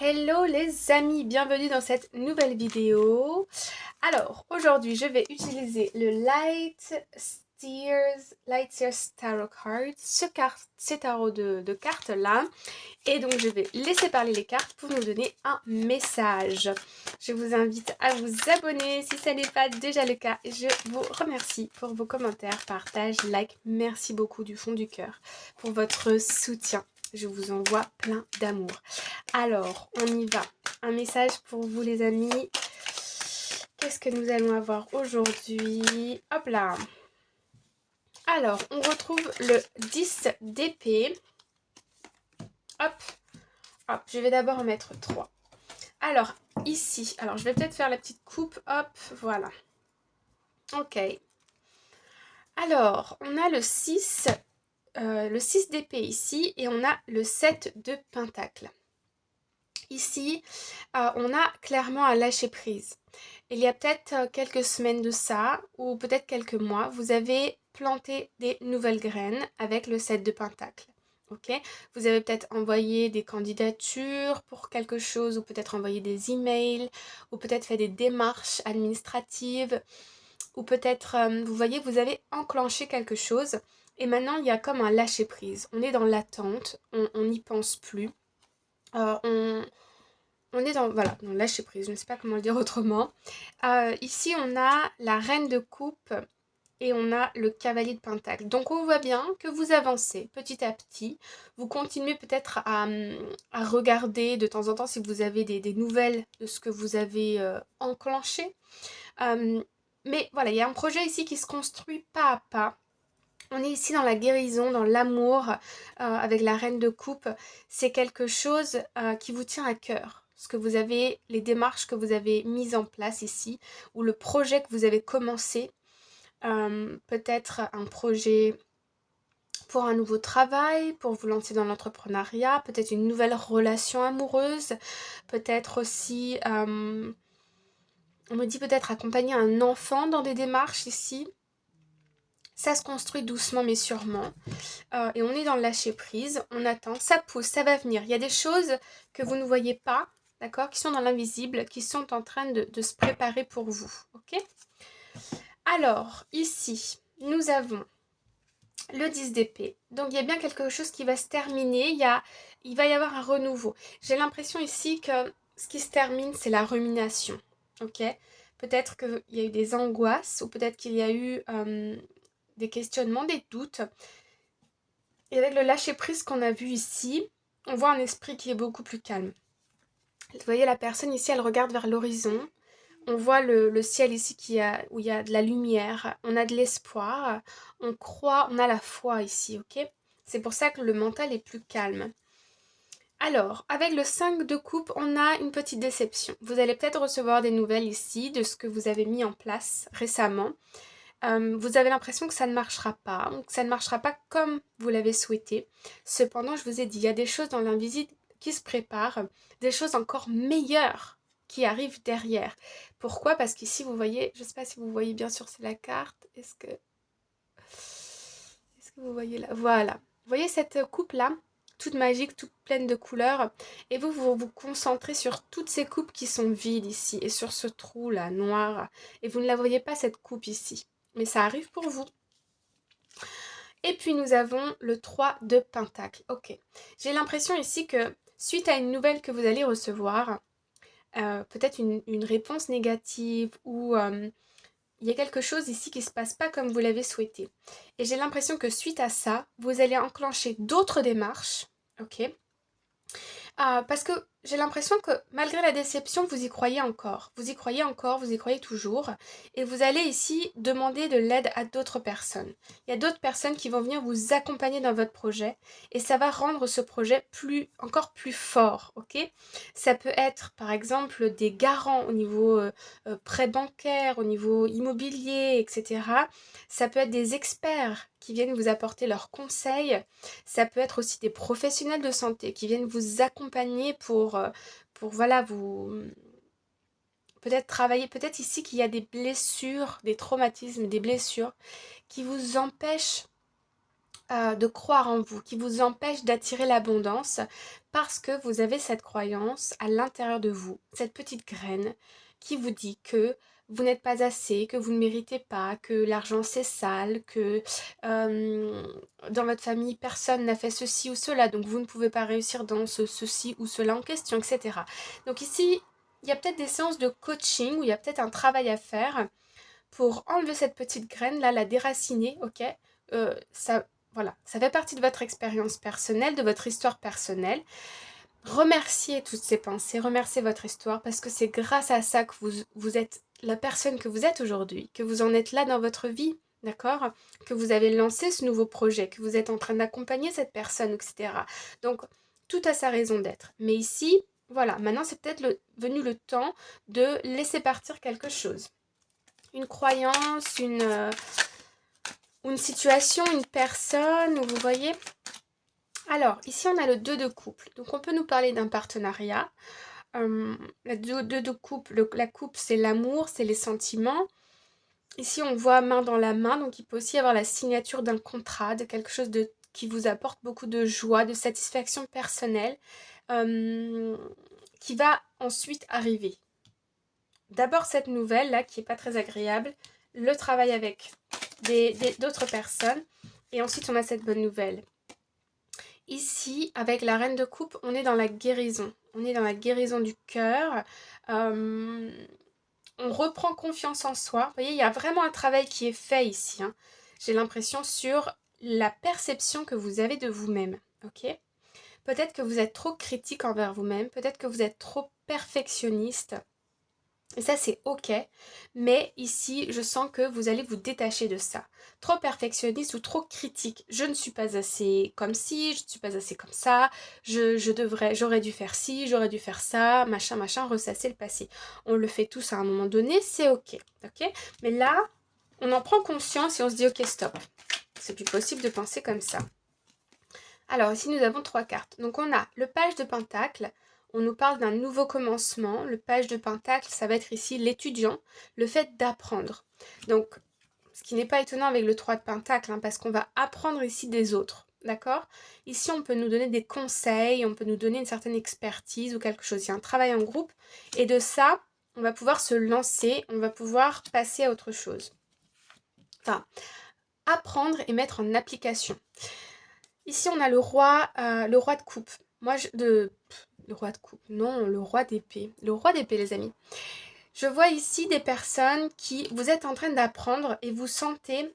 Hello les amis, bienvenue dans cette nouvelle vidéo. Alors, aujourd'hui, je vais utiliser le Lightseers Tarot Cards, ces tarots de cartes là. Et donc, je vais laisser parler les cartes pour nous donner un message. Je vous invite à vous abonner si ça n'est pas déjà le cas. Je vous remercie pour vos commentaires, partages, likes. Merci beaucoup du fond du cœur pour votre soutien. Je vous envoie plein d'amour. Alors, on y va. Un message pour vous les amis. Qu'est-ce que nous allons avoir aujourd'hui? Hop là. Alors, on retrouve le 10 d'épée. Hop, hop. Je vais d'abord en mettre 3. Alors, ici. Alors, je vais peut-être faire la petite coupe. Hop, voilà. Ok. Alors, on a le 6 d'épée ici. Et on a le 7 de pentacle. Ici, on a clairement un lâcher prise. Il y a peut-être quelques semaines de ça, ou peut-être quelques mois, vous avez planté des nouvelles graines avec le 7 de pentacle. Ok, vous avez peut-être envoyé des candidatures pour quelque chose, ou peut-être envoyé des emails, ou peut-être fait des démarches administratives, ou peut-être, vous voyez, vous avez enclenché quelque chose, et maintenant il y a comme un lâcher prise. On est dans l'attente, on n'y pense plus. On est dans, voilà, dans lâcher prise, je ne sais pas comment le dire autrement. Ici, on a la reine de coupe et on a le cavalier de pentacle. Donc, on voit bien que vous avancez petit à petit. Vous continuez peut-être à regarder de temps en temps si vous avez des nouvelles de ce que vous avez enclenché. Mais voilà, il y a un projet ici qui se construit pas à pas. On est ici dans la guérison, dans l'amour, avec la reine de coupe. C'est quelque chose qui vous tient à cœur. Ce que vous avez, les démarches que vous avez mises en place ici, ou le projet que vous avez commencé. Peut-être un projet pour un nouveau travail, pour vous lancer dans l'entrepreneuriat, peut-être une nouvelle relation amoureuse, peut-être aussi, on me dit peut-être accompagner un enfant dans des démarches ici. Ça se construit doucement mais sûrement. Et on est dans le lâcher prise, on attend, ça pousse, ça va venir. Il y a des choses que vous ne voyez pas, d'accord, qui sont dans l'invisible, qui sont en train de se préparer pour vous, ok? Alors, ici, nous avons le 10 d'épée. Donc, il y a bien quelque chose qui va se terminer, il va y avoir un renouveau. J'ai l'impression ici que ce qui se termine, c'est la rumination, ok? Peut-être qu'il y a eu des angoisses, ou peut-être qu'il y a eu des questionnements, des doutes. Et avec le lâcher prise qu'on a vu ici, on voit un esprit qui est beaucoup plus calme. Vous voyez la personne ici, elle regarde vers l'horizon. On voit le ciel ici où il y a de la lumière. On a de l'espoir. On croit, on a la foi ici, ok? C'est pour ça que le mental est plus calme. Alors, avec le 5 de coupe, on a une petite déception. Vous allez peut-être recevoir des nouvelles ici de ce que vous avez mis en place récemment. Vous avez l'impression que ça ne marchera pas, ou que ça ne marchera pas comme vous l'avez souhaité. Cependant, je vous ai dit, il y a des choses dans l'invisible qui se préparent, des choses encore meilleures qui arrivent derrière. Pourquoi? Parce qu'ici, vous voyez, je ne sais pas si vous voyez bien sûr, c'est la carte. Est-ce que vous voyez là? Voilà. Vous voyez cette coupe-là? Toute magique, toute pleine de couleurs. Et vous vous concentrez sur toutes ces coupes qui sont vides ici, et sur ce trou-là, noir. Et vous ne la voyez pas, cette coupe ici. Mais ça arrive pour vous. Et puis nous avons le 3 de pentacle. Ok. J'ai l'impression ici que suite à une nouvelle que vous allez recevoir, peut-être une réponse négative ou il y a quelque chose ici qui ne se passe pas comme vous l'avez souhaité. Et j'ai l'impression que suite à ça, vous allez enclencher d'autres démarches. Ok. Parce que j'ai l'impression que malgré la déception, vous y croyez encore. Vous y croyez encore, vous y croyez toujours. Et vous allez ici demander de l'aide à d'autres personnes. Il y a d'autres personnes qui vont venir vous accompagner dans votre projet. Et ça va rendre ce projet encore plus fort. Ok? Ça peut être par exemple des garants au niveau prêt bancaire, au niveau immobilier, etc. Ça peut être des experts qui viennent vous apporter leurs conseils. Ça peut être aussi des professionnels de santé qui viennent vous accompagner pour voilà, vous peut-être travailler, peut-être ici qu'il y a des blessures, des traumatismes, des blessures qui vous empêchent de croire en vous, qui vous empêchent d'attirer l'abondance parce que vous avez cette croyance à l'intérieur de vous, cette petite graine qui vous dit que vous n'êtes pas assez, que vous ne méritez pas, que l'argent c'est sale, que dans votre famille personne n'a fait ceci ou cela, donc vous ne pouvez pas réussir dans ceci ou cela en question, etc. Donc ici, il y a peut-être des séances de coaching où il y a peut-être un travail à faire pour enlever cette petite graine là, la déraciner, ok. Ça, voilà, ça fait partie de votre expérience personnelle, de votre histoire personnelle. Remerciez toutes ces pensées, remerciez votre histoire parce que c'est grâce à ça que vous êtes la personne que vous êtes aujourd'hui, que vous en êtes là dans votre vie, d'accord? Que vous avez lancé ce nouveau projet, que vous êtes en train d'accompagner cette personne, etc. Donc, tout a sa raison d'être. Mais ici, voilà, maintenant c'est peut-être venu le temps de laisser partir quelque chose. Une croyance, une situation, une personne, vous voyez. Alors, ici on a le 2 de couple. Donc on peut nous parler d'un partenariat. Le 2 de couple, la coupe c'est l'amour, c'est les sentiments. Ici on voit main dans la main, donc il peut aussi y avoir la signature d'un contrat, de quelque chose qui vous apporte beaucoup de joie, de satisfaction personnelle, qui va ensuite arriver. D'abord cette nouvelle là qui est pas très agréable, le travail avec d'autres personnes, et ensuite on a cette bonne nouvelle. Ici, avec la reine de coupe, on est dans la guérison. On est dans la guérison du cœur. On reprend confiance en soi. Vous voyez, il y a vraiment un travail qui est fait ici. Hein. J'ai l'impression sur la perception que vous avez de vous-même. Ok ? Peut-être que vous êtes trop critique envers vous-même. Peut-être que vous êtes trop perfectionniste. Et ça, c'est ok. Mais ici, je sens que vous allez vous détacher de ça. Trop perfectionniste ou trop critique. Je ne suis pas assez comme ci, je ne suis pas assez comme ça. J'aurais dû faire ci, j'aurais dû faire ça, machin, machin, ressasser le passé. On le fait tous à un moment donné, c'est ok. Ok. Mais là, on en prend conscience et on se dit ok, stop. C'est plus possible de penser comme ça. Alors ici, nous avons 3 cartes. Donc on a le page de Pentacle. On nous parle d'un nouveau commencement. Le page de Pentacle, ça va être ici l'étudiant, le fait d'apprendre. Donc, ce qui n'est pas étonnant avec le 3 de Pentacle, hein, parce qu'on va apprendre ici des autres. D'accord ? Ici, on peut nous donner des conseils, on peut nous donner une certaine expertise ou quelque chose. Il y a un travail en groupe. Et de ça, on va pouvoir se lancer, on va pouvoir passer à autre chose. Enfin, apprendre et mettre en application. Ici, on a le roi de coupe. Le roi de coupe, non, le roi d'épée. Le roi d'épée, les amis. Je vois ici des personnes qui, vous êtes en train d'apprendre et vous sentez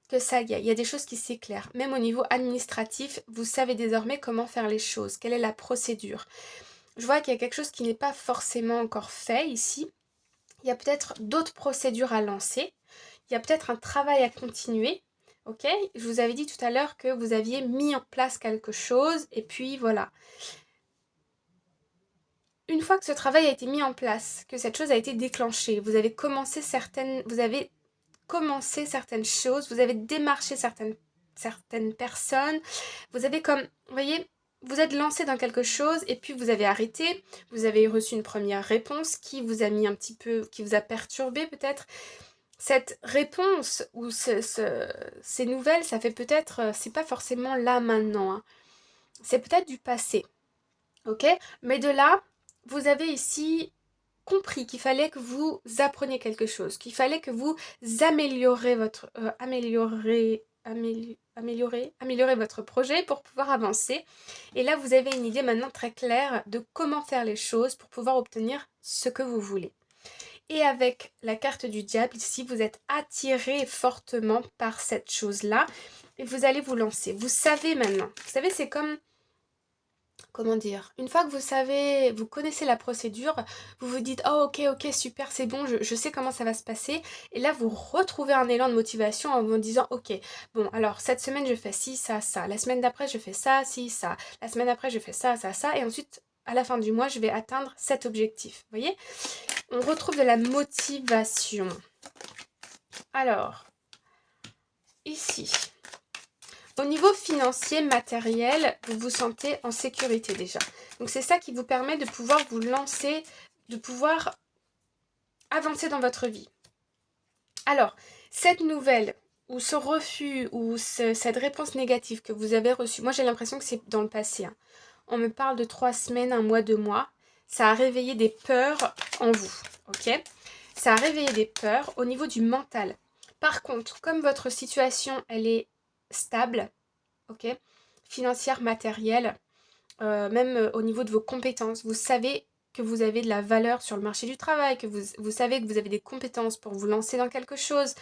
que ça y est, il y a des choses qui s'éclairent. Même au niveau administratif, vous savez désormais comment faire les choses, quelle est la procédure. Je vois qu'il y a quelque chose qui n'est pas forcément encore fait ici. Il y a peut-être d'autres procédures à lancer. Il y a peut-être un travail à continuer. Ok, je vous avais dit tout à l'heure que vous aviez mis en place quelque chose et puis voilà. Une fois que ce travail a été mis en place, que cette chose a été déclenchée, vous avez commencé certaines choses, vous avez démarché certaines personnes, vous avez comme, vous voyez, vous êtes lancé dans quelque chose et puis vous avez arrêté, vous avez reçu une première réponse qui vous a mis un petit peu, qui vous a perturbé peut-être. Cette réponse ou ces nouvelles, ça fait peut-être, c'est pas forcément là maintenant, hein. C'est peut-être du passé, ok? Mais de là, vous avez ici compris qu'il fallait que vous appreniez quelque chose, qu'il fallait que vous améliorez votre projet pour pouvoir avancer. Et là, vous avez une idée maintenant très claire de comment faire les choses pour pouvoir obtenir ce que vous voulez. Et avec la carte du diable, ici, vous êtes attiré fortement par cette chose-là et vous allez vous lancer. Vous savez maintenant. Vous savez, c'est comme, comment dire, une fois que vous savez, vous connaissez la procédure, vous vous dites, oh ok, super, c'est bon, je sais comment ça va se passer. Et là, vous retrouvez un élan de motivation en vous disant, ok, bon, alors cette semaine, je fais ci, ça, ça. La semaine d'après, je fais ça, ci, ça. La semaine d'après, je fais ça, ça, ça. Et ensuite, à la fin du mois, je vais atteindre cet objectif. Vous voyez ? On retrouve de la motivation. Alors, ici, au niveau financier, matériel, vous vous sentez en sécurité déjà. Donc c'est ça qui vous permet de pouvoir vous lancer, de pouvoir avancer dans votre vie. Alors, cette nouvelle, ou ce refus, ou cette réponse négative que vous avez reçue, moi j'ai l'impression que c'est dans le passé, hein. on me parle de 3 semaines, 1 mois, 2 mois. Ça a réveillé des peurs en vous, ok? Ça a réveillé des peurs au niveau du mental. Par contre, comme votre situation, elle est stable, ok? Financière, matérielle, même au niveau de vos compétences, vous savez que vous avez de la valeur sur le marché du travail, que vous savez que vous avez des compétences pour vous lancer dans quelque chose,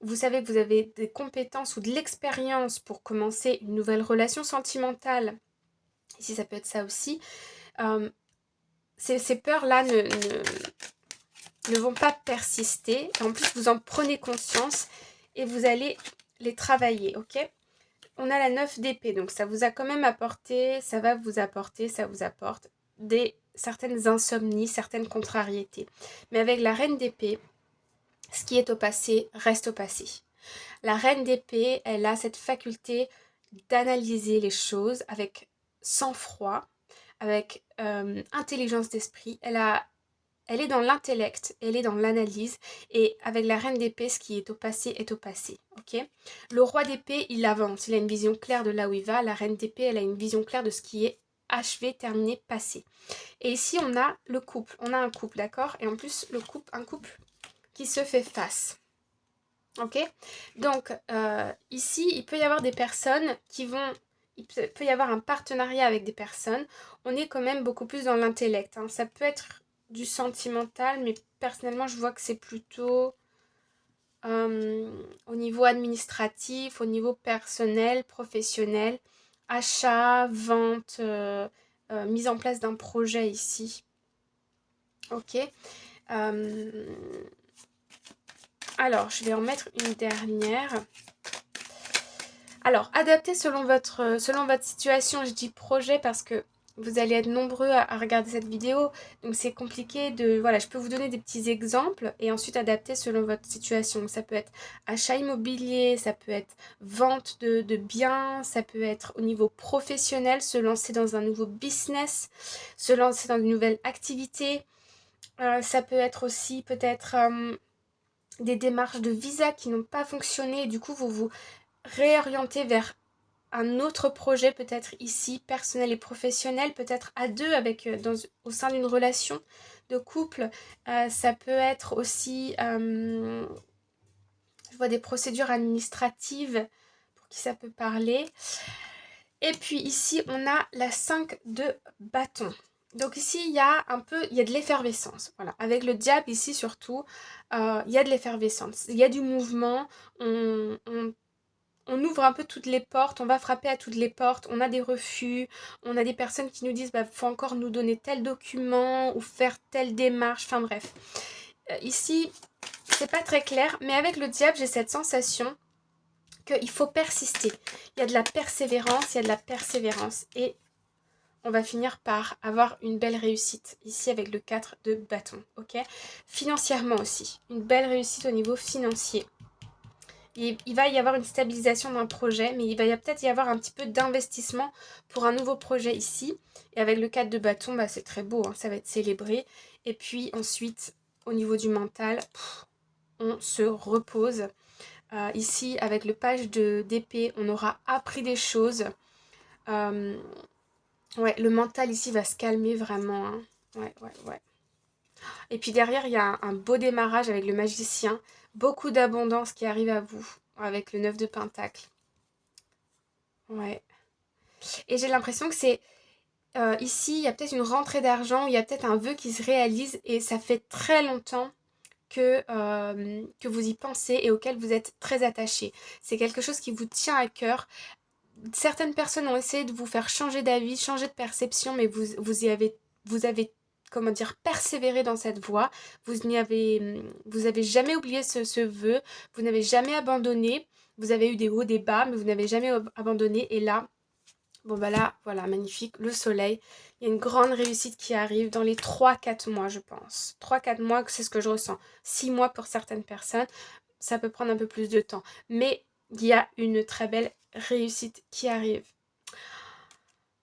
vous savez que vous avez des compétences ou de l'expérience pour commencer une nouvelle relation sentimentale, ici ça peut être ça aussi, ces peurs-là ne vont pas persister. En plus, vous en prenez conscience et vous allez les travailler, ok? On a la 9 d'épée, donc ça vous a quand même apporté, ça vous apporte certaines insomnies, certaines contrariétés. Mais avec la reine d'épée, ce qui est au passé reste au passé. La reine d'épée, elle a cette faculté d'analyser les choses avec sang-froid, avec intelligence d'esprit. Elle est dans l'intellect, elle est dans l'analyse, et avec la reine d'épée, ce qui est au passé, ok? Le roi d'épée, il avance, il a une vision claire de là où il va. La reine d'épée, elle a une vision claire de ce qui est achevé, terminé, passé. Et ici, on a le couple, on a un couple, d'accord? Et en plus, un couple qui se fait face. Ok, donc ici il peut y avoir des personnes il peut y avoir un partenariat avec des personnes, on est quand même beaucoup plus dans l'intellect, hein. Ça peut être du sentimental, mais personnellement je vois que c'est plutôt au niveau administratif, au niveau personnel, professionnel, achat, vente, mise en place d'un projet ici. Ok, alors je vais en mettre une dernière. Alors, adapté selon votre situation, je dis projet parce que vous allez être nombreux à regarder cette vidéo, donc c'est compliqué de... Voilà, je peux vous donner des petits exemples et ensuite adapter selon votre situation. Ça peut être achat immobilier, ça peut être vente de biens, ça peut être au niveau professionnel, se lancer dans un nouveau business, se lancer dans une nouvelle activité. Ça peut être aussi peut-être des démarches de visa qui n'ont pas fonctionné et du coup vous vous réorienter vers un autre projet, peut-être ici, personnel et professionnel, peut-être à deux au sein d'une relation de couple. Ça peut être aussi, je vois des procédures administratives pour qui ça peut parler. Et puis ici, on a la 5 de bâton. Donc ici, il y a de l'effervescence. Voilà. Avec le diable ici surtout, il y a de l'effervescence. Il y a du mouvement. On ouvre un peu toutes les portes, on va frapper à toutes les portes, on a des refus, on a des personnes qui nous disent faut encore nous donner tel document ou faire telle démarche, enfin bref. Ici, c'est pas très clair, mais avec le diable, j'ai cette sensation qu'il faut persister. Il y a de la persévérance, et on va finir par avoir une belle réussite ici avec le 4 de bâton, ok? Financièrement aussi, une belle réussite au niveau financier. Il va y avoir une stabilisation d'un projet, mais il va peut-être y avoir un petit peu d'investissement pour un nouveau projet ici. Et avec le 4 de bâton, c'est très beau, hein, ça va être célébré. Et puis ensuite, au niveau du mental, on se repose. Ici, avec le page d'épée, on aura appris des choses. Ouais, le mental ici va se calmer vraiment, hein. Ouais. Et puis derrière, il y a un beau démarrage avec le magicien. Beaucoup d'abondance qui arrive à vous avec le 9 de pentacle. Ouais. Et j'ai l'impression que c'est... ici, il y a peut-être une rentrée d'argent, il y a peut-être un vœu qui se réalise et ça fait très longtemps que vous y pensez et auquel vous êtes très attaché. C'est quelque chose qui vous tient à cœur. Certaines personnes ont essayé de vous faire changer d'avis, changer de perception, mais vous avez comment dire, persévéré dans cette voie. Vous avez jamais oublié ce vœu, vous n'avez jamais abandonné. Vous avez eu des hauts, des bas, mais vous n'avez jamais abandonné. Et là, bon là, voilà, magnifique, le soleil. Il y a une grande réussite qui arrive dans les 3-4 mois, je pense. 3-4 mois, c'est ce que je ressens. 6 mois pour certaines personnes, ça peut prendre un peu plus de temps. Mais il y a une très belle réussite qui arrive.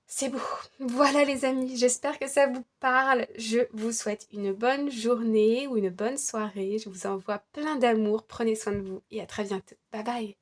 C'est beau. Voilà les amis, j'espère que ça vous parle. Je vous souhaite une bonne journée ou une bonne soirée. Je vous envoie plein d'amour. Prenez soin de vous et à très bientôt. Bye bye.